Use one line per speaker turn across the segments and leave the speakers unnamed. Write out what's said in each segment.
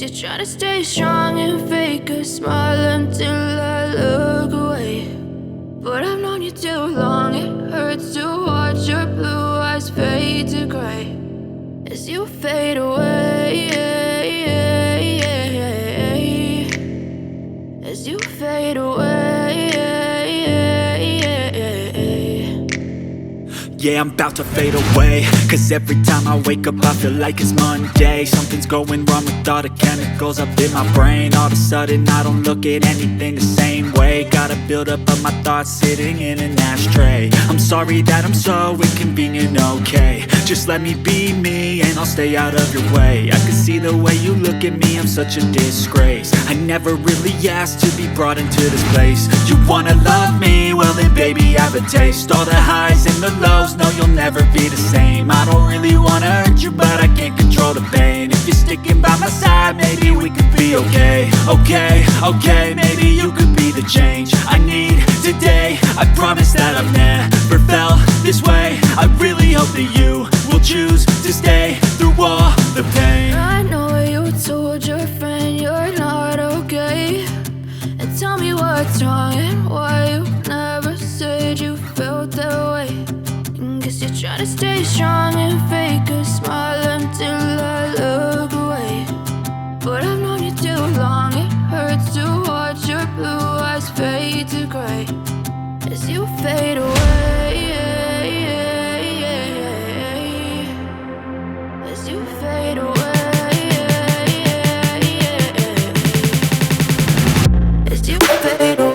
Guess you're trying to stay strong and fake a smile until I look away. But I've known you too long, it hurts to watch your blue eyes fade to gray as you fade away, as you fade away.
Yeah, I'm about to fade away, cause every time I wake up I feel like it's Monday. Something's going wrong with all the chemicals up in my brain. All of a sudden I don't look at anything the same way. Got a buildup of my thoughts sitting in an ashtray. I'm sorry that I'm so inconvenient, okay. Just let me be me and I'll stay out of your way. I can see the way you look at me, I'm such a disgrace. I never really asked to be brought into this place. You wanna love me? Well then baby I have a taste. All the highs and the lows, no you'll never be the same. I don't really wanna hurt you but I can't control the pain. If you're sticking by my side maybe we could be okay. Okay, maybe you could be the change I need today. I promise that I've never felt this way. I really hope that you will choose to stay through all the pain.
I know you told your friend you're not okay, and tell me what's wrong and why you never said you felt that way. Guess you're trying to stay strong and fake a smile until I look away. But I've known you too long, it hurts to watch your blue eyes fade to gray as you fade away, as you fade away, as you fade away.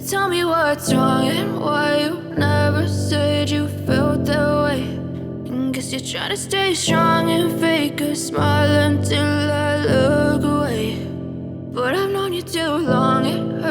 Tell me what's wrong and why you never said you felt that way. Guess you're trying to stay strong and fake a smile until I look away. But I've known you too long, it hurts